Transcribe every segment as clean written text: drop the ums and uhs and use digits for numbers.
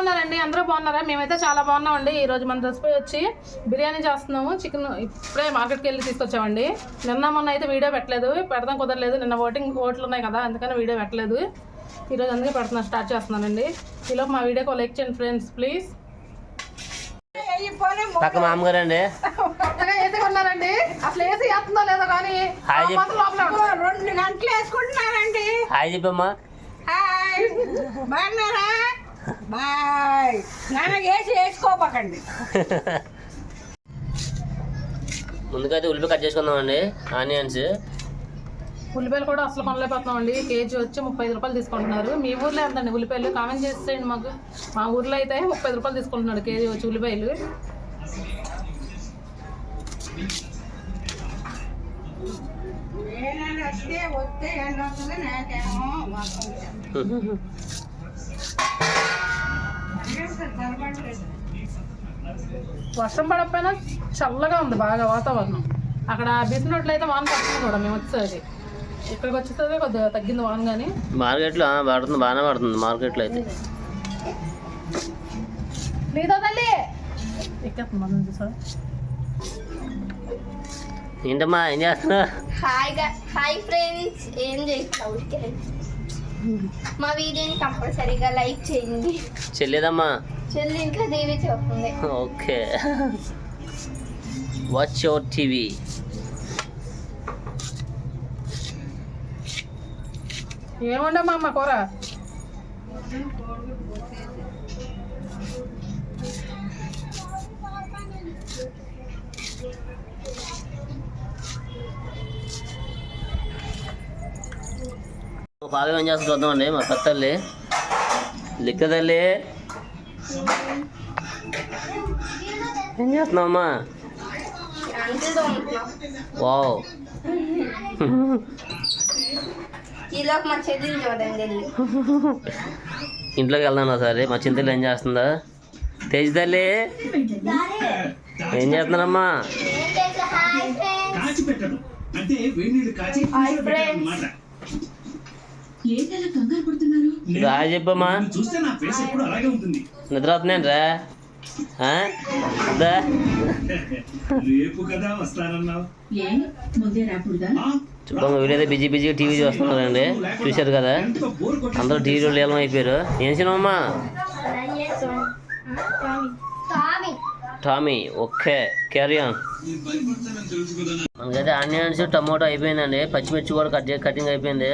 ఉన్నారండి? అందరూ బాగున్నారా? మేమైతే చాలా బాగున్నామండి. ఈరోజు మన రెసిపీ వచ్చి బిర్యానీ చేస్తున్నాము. చికెన్ ఇప్పుడే మార్కెట్కి వెళ్ళి తీసుకొచ్చామండి. నిన్న మొన్న అయితే వీడియో పెట్టలేదు, పెడదాం కుదరలేదు. నిన్న ఓట్లు ఉన్నాయి కదా, అందుకని వీడియో పెట్టలేదు. ఈరోజు అందుకే పెడుతున్నాను, స్టార్ట్ చేస్తున్నానండి. ఈలోపు మా వీడియోకి లైక్ చేయండి ఫ్రెండ్స్ ప్లీజ్. పక్క మామగారు అండి కొత్తగా ఏసీ కొన్నారండి. అసలు ఏసీ వేస్తుందో లేదో కానీ 2 గంటలు వేసుకుంటున్నారండి. హాయ్ చెప్పమ్మా. హాయ్, బాగున్నారా? బాయ్. నాన్న వేసి వేసుకోపకండి. ముందుగా అయితే ఉల్లిపాయ కట్ చేసుకుందామండి. ఆనియన్స్, ఉల్లిపాయలు కూడా అసలు కొనలేకపోతున్నామండి. కేజీ వచ్చి 35 రూపాయలు తీసుకుంటున్నారు. మీ ఊర్లో ఎంతండి ఉల్లిపాయలు? కామెంట్ చేసేయండి మాకు. మా ఊర్లో అయితే 35 రూపాయలు తీసుకుంటున్నాడు కేజీ వచ్చి ఉల్లిపాయలు. వర్షం పడకపోయినా చల్లగా ఉంది బాగా వాతావరణం. అక్కడ బిసిన రోడ్లు అయితే వాన పడుతుంది కూడా. మేము వచ్చేది ఇక్కడికి వచ్చేసరికి కొద్దిగా తగ్గింది వాన. కానీ మార్కెట్లో పడుతుంది, బాగానే పడుతుంది మార్కెట్లో అయితే. లేదా తల్లి ఎక్కేస్తుంది చూసారా? ఏంటమ్మా ఏం చేస్తున్నా? హాయ్ ఫ్రెండ్స్, ఏం చేస్తావు? మా వీడియోని కంపల్సరీగా లైక్ చేయండి. చెల్లేదమ్మా, చెల్లి ఇంట్లో టీవీ చూస్తుంది. Okay, watch your TV. ఏముండమ్మా అమ్మ కూర? బాగా ఏం చేస్తా చూద్దామండి. మా పెద్దల్లి లిక్క తల్లి ఏం చేస్తున్నావమ్మా? వావ్, ఈలోపు మా చెల్లిని చూడండి. ఇంట్లోకి వెళ్దాను ఒకసారి. మా చింతలు ఏం చేస్తుందా? తేజ్ తల్లి ఏం చేస్తున్నారమ్మా? హాయ్ చెప్పమ్మా. నిద్ర వస్తున్నాను రా. చెప్పమ్మా, వీడైతే బిజీగా టీవీ చూస్తున్నారండి. చూశారు కదా, అందరూ టీవీలో లీలం అయిపోయారు. ఏం cinema? Tommy. Okay, carry on. మనకైతే ఆనియన్స్, టమోటో అయిపోయిందండి. పచ్చిమిర్చి కూడా కటింగ్ అయిపోయింది.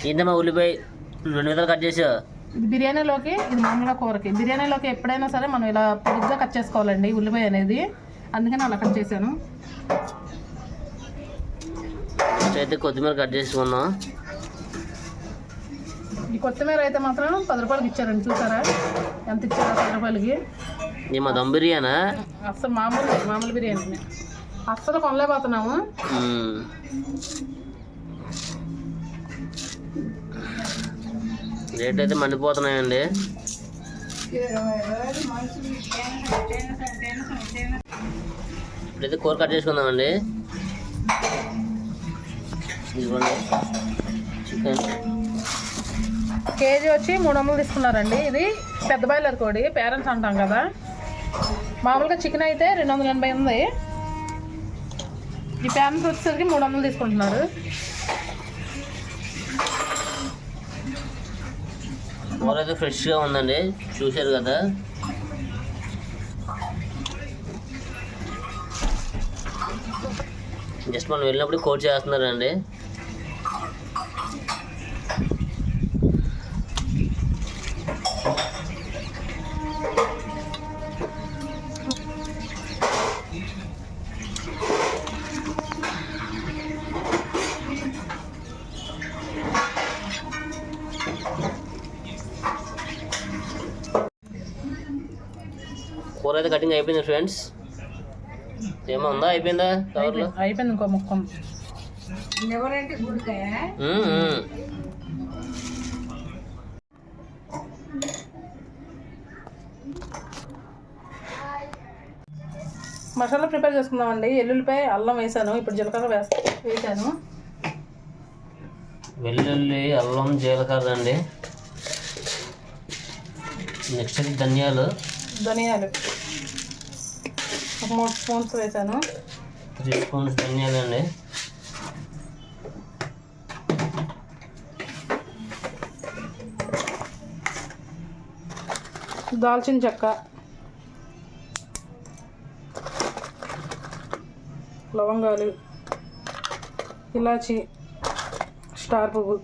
ఏంటమ్మా ఉల్లిపాయ 2 విధాలు కట్ చేసావు? ఇది బిర్యానీలోకి, ఇది మామూలుగా కూరకి. బిర్యానీలోకి ఎప్పుడైనా సరే మనం ఇలా పొడుగ్గా కట్ చేసుకోవాలండి ఉల్లిపాయ అనేది. అందుకని అలా కట్ చేశాను. అయితే కొత్తిమీర కట్ చేసుకున్నాం. ఈ కొత్తిమీర అయితే మాత్రం 10 రూపాయలకి ఇచ్చారండి. చూసారా ఎంత ఇచ్చారా? 10 రూపాయలకి. ఇది మా దమ్ బిర్యానా? అసలు మామూలు బిర్యానీ అస్సలు కొనలేకపోతున్నాము. రేట్ అయితే మండిపోతున్నాయండి. ఇప్పుడైతే కూర కట్ చేసుకుందామండి. ఇదిగోండి చికెన్. కేజీ వచ్చి 300 తీసుకున్నారండి. ఇది పెద్ద బాయిలర్ కోడి, పేరెంట్స్ అంటాం కదా. మామూలుగా చికెన్ అయితే 280 ఉంది. ఈ పేరెంట్స్ వచ్చేసరికి 300 తీసుకుంటున్నారు. కూర అయితే ఫ్రెష్గా ఉందండి, చూశారు కదా. జస్ట్ మనం వెళ్ళినప్పుడు కోట్ చేస్తున్నారండి. కూర అయితే కటింగ్ అయిపోయింది ఫ్రెండ్స్. ఏమో ఉందా? అయిపోయిందా? అయిపోయింది. ఇంకో ముక్క. మసాలా ప్రిపేర్ చేసుకుందామండి. ఎల్లుల్లిపాయ, అల్లం వేసాను. ఇప్పుడు జీలకర్ర వేసాను. వెల్లుల్లి, అల్లం, జీలకర్ర అండి. నెక్స్ట్ అది ధనియాలు ధనియాలు ఒక 3 స్పూన్స్ వేసాను. 3 స్పూన్స్ ధనియాలు అండి. దాల్చిన చెక్క, లవంగాలు, ఇలాచి, స్టార్ పువ్వు,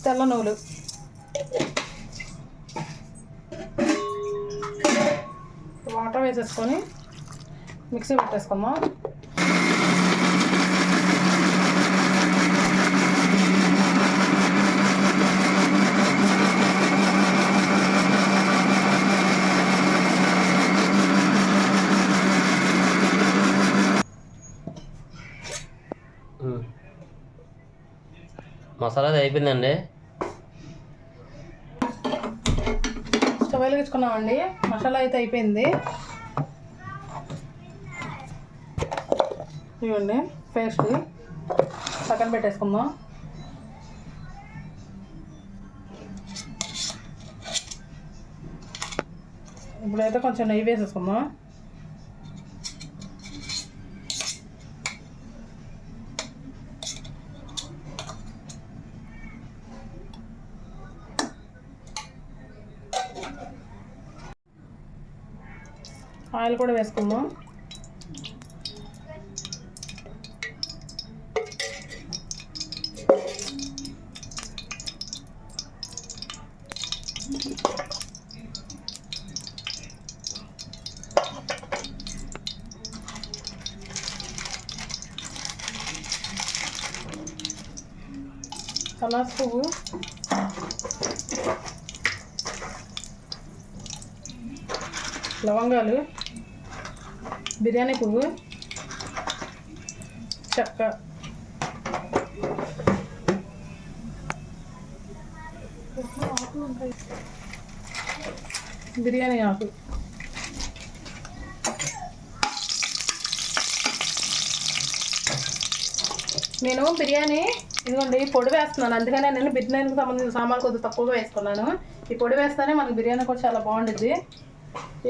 తెల్ల నువ్వులు, వాటర్ వేసేసుకొని మిక్సీ పెట్టేసుకుందాం. మసాలా అది అయిపోయిందండి. స్టవ్ వెలిగించుకున్నామండి. మసాలా అయితే అయిపోయింది. ఇవ్వండి పేస్ట్ పక్కన పెట్టేసుకుందాం. ఇప్పుడైతే కొంచెం నెయ్యి వేసేసుకుందాం. ఆయిల్ కూడా వేసుకుందాం. అనాస పువ్వు, లవంగాలు, బిర్యానీ పువ్వు, చెక్క, బిర్యానీ ఆకు, నేను బిర్యానీ ఇదిగోండి పొడి వేస్తున్నాను. అందుకనే నేను బిర్యానీకి సంబంధించిన సామాన్లు కొద్దిగా తక్కువగా వేసుకున్నాను. ఈ పొడి వేస్తేనే మనకి బిర్యానీ కూడా చాలా బాగుంటుంది.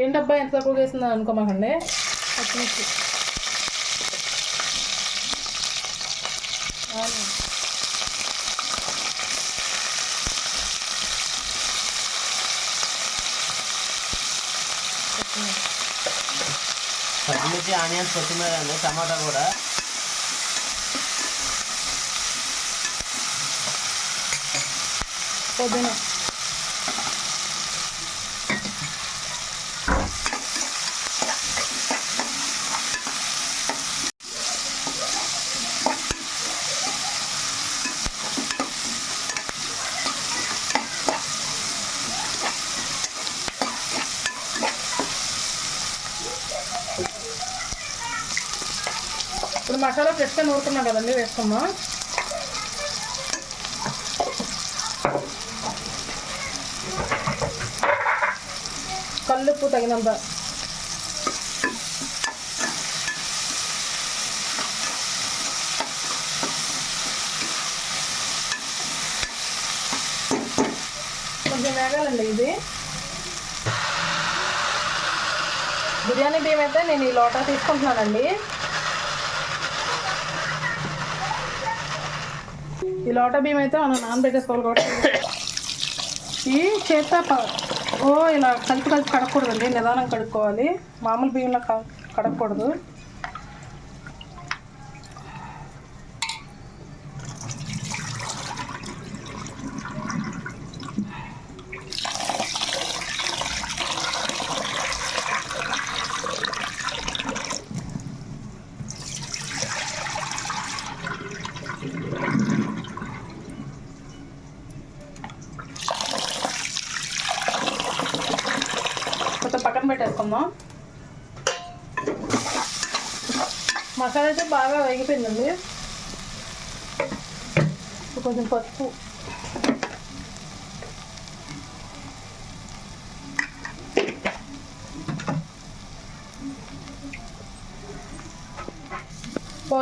ఏంటబ్బా ఎంత తక్కువగా వేసిందో అనుకోమాకండి. పచ్చిమిర్చి, పచ్చిమిర్చి, ఆనియన్స్, కొత్తిమీర అండి, టమాటా కూడా. పుదీనా, ఇప్పుడు మసాలా ఫ్రెష్గా నూరుకున్నాం కదండి, వేసుకుందాం. కల్లుప్పు తగినంత, కొంచెం వేగాలండి. ఇది బిర్యానీ బియ్యం అయితే నేను ఈ లోటా తీసుకుంటున్నానండి. ఈ లోటా బియ్యం అయితే మనం నానబెట్టేసుకోవాలి కాబట్టి ఈ చేత్తో ఇలా కలిపి కడగకూడదండి, నిదానం కడుక్కోవాలి. మామూలు బియ్యంలో కడగకూడదు. పక్కన పెట్టేసుకుందాం. మసాలా అయితే బాగా వేగిపోయిందండి. కొంచెం పసుపు,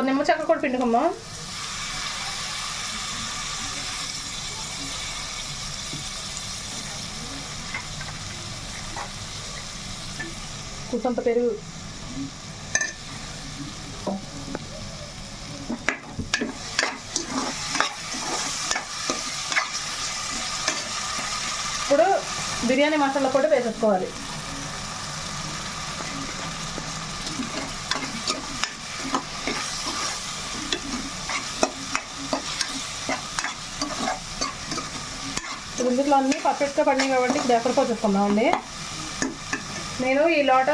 నిమ్మ చెక్క కూడా పిండుకుందాం. కొంత పెరుగు, ఇప్పుడు బిర్యానీ మసాలా కూడా వేసేసుకోవాలి. ఇందులో అన్నీ పర్ఫెక్ట్గా పడినాయి కాబట్టి ఇప్పుడు ఎక్కడికి వచ్చేసుకుందామండి. నేను ఈ లోట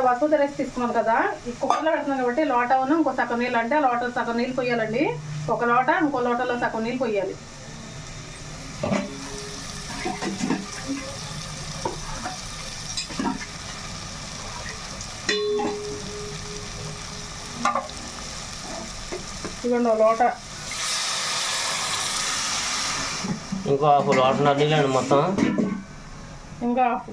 బాస్మతి రైస్ తీసుకున్నాను కదా, ఈ కుక్కర్లో పెడుతున్నాను కాబట్టి లోటను ఇంకో సగం నీళ్ళు, అంటే లోట సగం నీళ్ళు పోయాలండి. ఒక లోట ఇంకో లోటలో సగం నీళ్ళు పోయాలి. ఇదిగోండి లోట, ఇంకో హాఫ్ లోటన్నర నీళ్ళండి మొత్తం. ఇంకా హాఫ్.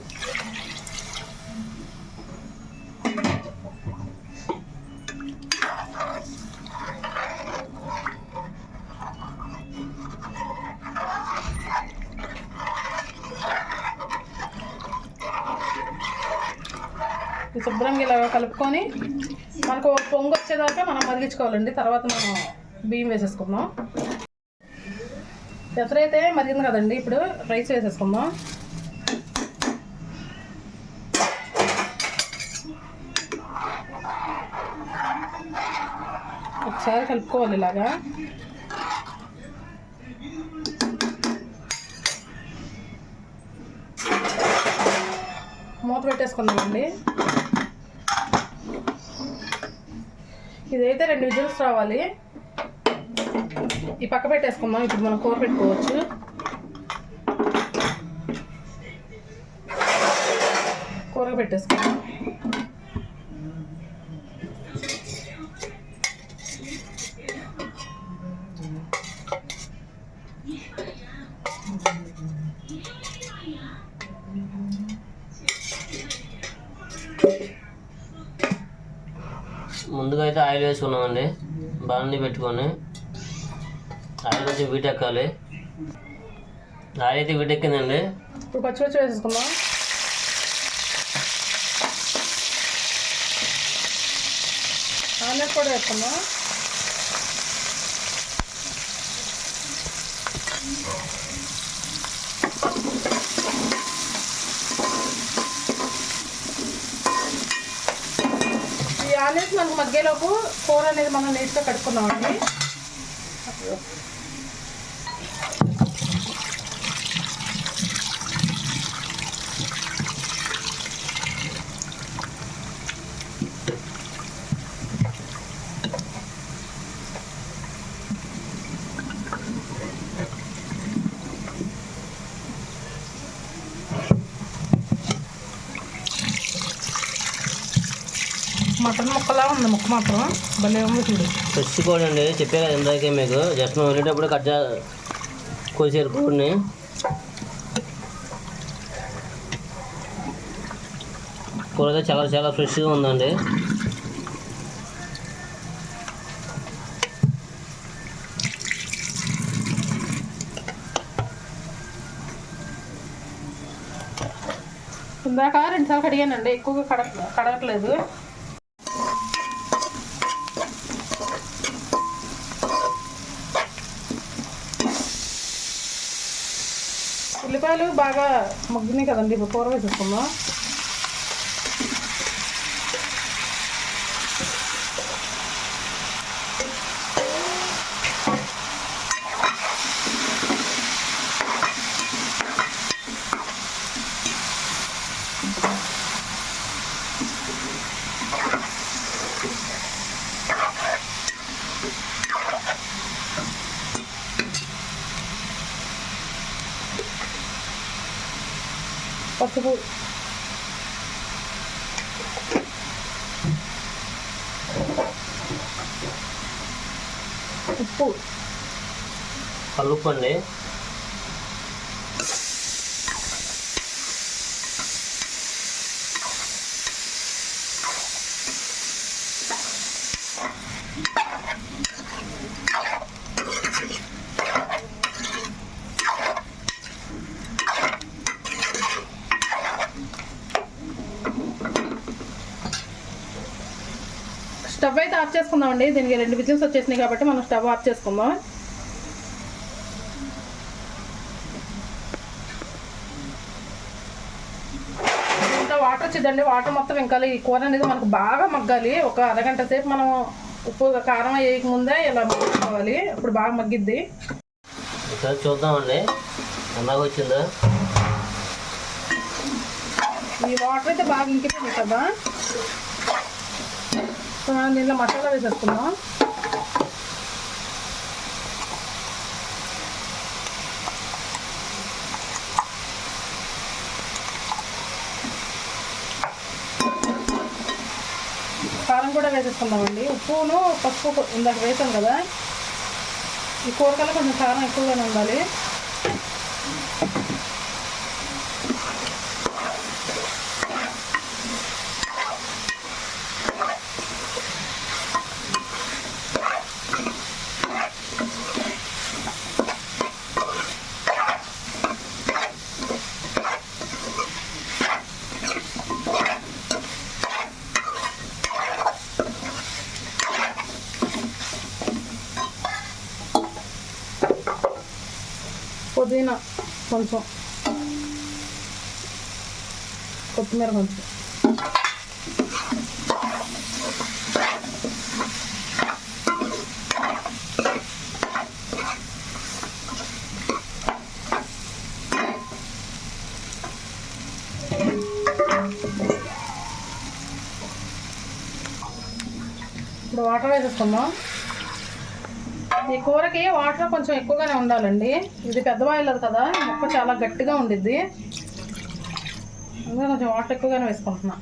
శుభ్రంగా ఇలా కలుపుకొని మనకు పొంగు వచ్చేదాకా మనం మరిగించుకోవాలండి. తర్వాత మనం బియ్యం వేసేసుకుందాం. ఎసరైతే మరిగింది కదండి, ఇప్పుడు రైస్ వేసేసుకుందాం. ఒకసారి కలుపుకోవాలి ఇలాగా. మూత పెట్టేసుకుందామండి. ఇదైతే 2 విజిల్స్ రావాలి. ఈ పక్క పెట్టేసుకుందాం. ఇప్పుడు మనం కూర పెట్టుకోవచ్చు. కూర పెట్టేసుకుందాం. ముందుగా అయితే ఆయిల్ వేసుకున్నామండి. బాణీ పెట్టుకొని ఆయిల్ కొంచెం వీటెక్కాలి. ఆయిల్ అయితే వీటెక్కిందండి. ఇప్పుడు పచ్చిమిర్చి వేసేసుకుందాం. ఆనియన్స్ కూడా వేసుకుందాం. ఈ ఆనియన్స్ మనకు మగ్గేలోపు కూర అనేది మనం నీట్గా కట్టుకున్నామండి. మటన్ ముక్కలా ఉంది, ముక్క మాత్రం భలే ఉంది చూడు. ఫ్రెష్ కోడి అండి, చెప్పే కదా ఇందాకే మీకు. జస్ట్ మేము వెళ్ళేటప్పుడు కోసారు కోడిని. కూర అయితే చాలా చాలా ఫ్రెష్గా ఉందండి. ఇందాక 2 సార్లు కడిగానండి, ఎక్కువగా కడగట్లేదు. ఉల్లిపాయలు బాగా మగ్గినాయి కదండి, ఇప్పుడు కూర వేసేసుకుందాం. పసుపు, ఉప్పు, కలుపుకోండి. స్టవ్ అయితే ఆఫ్ చేసుకుందామండి. దీనికి 2 విజిల్స్ వచ్చేసినాయి కాబట్టి మనం స్టవ్ ఆఫ్ చేసుకుందాం. ఇంత వాటర్ వచ్చిందండి. వాటర్ మొత్తం ఇంకాలి. ఈ కూర అనేది మనకు బాగా మగ్గాలి. ఒక అరగంట సేపు మనం ఉప్పు కారం వేయకముందే ఇలా మగ్గించుకోవాలి. అప్పుడు బాగా మగ్గిద్ది. ఒకసారి చూద్దామండి ఎలాగ వచ్చిందో. ఈ వాటర్ అయితే బాగా ఇంకిపోయింది కదా. సో మనం దీంట్లో మసాలా వేసేసుకుందాం. కారం కూడా వేసేసుకుందామండి. ఉప్పును పసుపు ఇందాక వేసాం కదా. ఈ కూరకల్లా కొంచెం కారం ఎక్కువగానే ఉండాలి. పుదీనా కొంచెం, కొత్తిమీర కొంచెం, ఇప్పుడు వాటర్ వేసేసుకుందాం. ఈ కూరకి వాటర్ కొంచెం ఎక్కువగానే ఉండాలండి. ఇది పెద్ద బాయిలర్ కదా, ముక్క చాలా గట్టిగా ఉండిద్ది. అందుకే కొంచెం వాటర్ ఎక్కువగానే వేసుకుంటున్నా.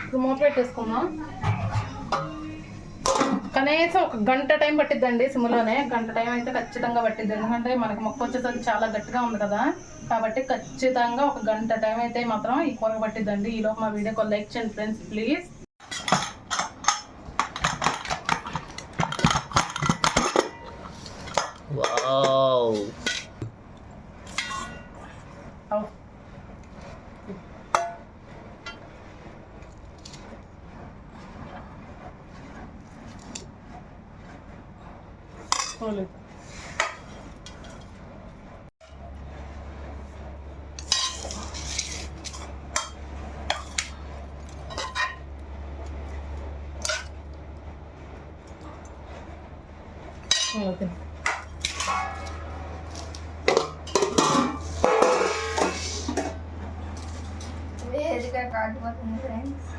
ఇప్పుడు మూత పెట్టేసుకుందాం. కనీసం 1 గంట టైం పట్టిద్దండి. సిమ్లోనే 1 గంట టైం అయితే ఖచ్చితంగా పట్టిద్ది. ఎందుకంటే మనకి మొక్క వచ్చేసరికి చాలా గట్టిగా ఉంది కదా, కాబట్టి ఖచ్చితంగా 1 గంట టైం అయితే మాత్రం ఈ కూరకు పట్టిద్దండి. ఈలోపు మా వీడియోకి లైక్ చేయండి ఫ్రెండ్స్ ప్లీజ్. Wow okay. వేదిక కాలిపోతుంది ఫ్రెండ్స్.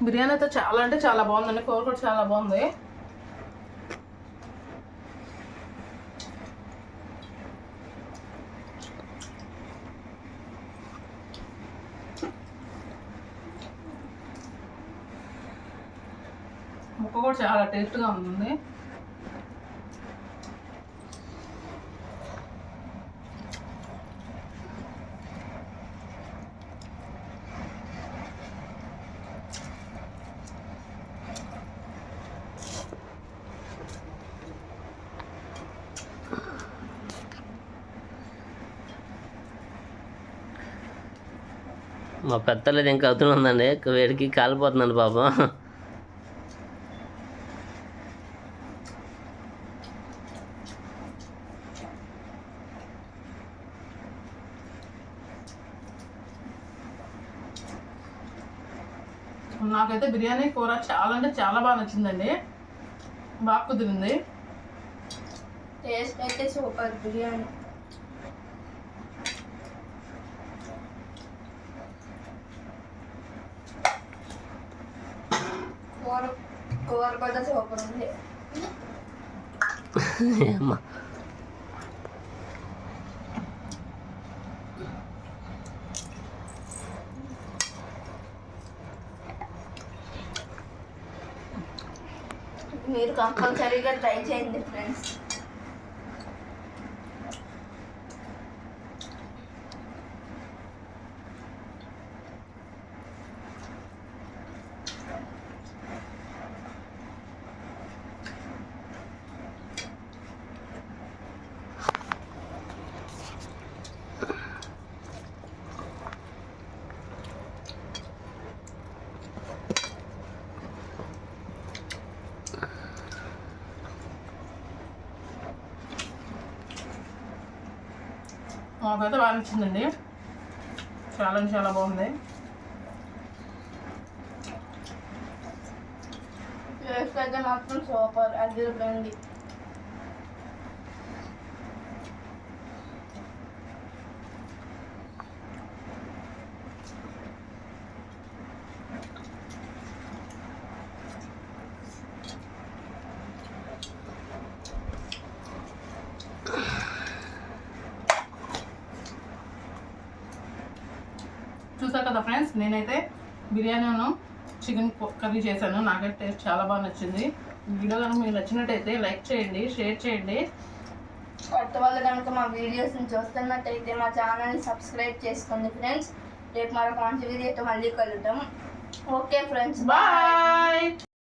బిర్యానీ అయితే చాలా అంటే చాలా బాగుందండి. కూర కూడా చాలా బాగుంది. ముక్క కూడా చాలా టేస్ట్గా ఉంది. మా పెద్దలేదు ఇంకా అవుతుందండి. వేడికి కాలిపోతుందండి పాపం. నాకైతే బిర్యానీ కూర చాలా అంటే చాలా బాగా నచ్చిందండి. బాగా కుదిరింది. టేస్ట్ అయితే సూపర్ బిర్యానీ. కూర కూడా సూపర్ ఉంది. అమ్మ మీరు కంపల్సరీగా ట్రై చేయండి ఫ్రెండ్స్. మాకైతే బాగా నచ్చిందండి. చాలా చాలా బాగుంది. టేస్ట్ అయితే మాత్రం సూపర్ అదిరిపోయింది. చూసారు కదా ఫ్రెండ్స్, నేనైతే బిర్యానీను చికెన్ కర్రీ చేశాను. నాకైతే టేస్ట్ చాలా బాగా నచ్చింది. వీడియో కనుక మీకు నచ్చినట్టయితే లైక్ చేయండి, షేర్ చేయండి. కొత్త వాళ్ళు కనుక మా వీడియోస్ని చూస్తున్నట్టయితే మా ఛానల్ని సబ్స్క్రైబ్ చేసుకోండి ఫ్రెండ్స్. రేపు మరొక మంచి వీడియోతో మళ్ళీ కలుద్దాం. Okay friends, bye.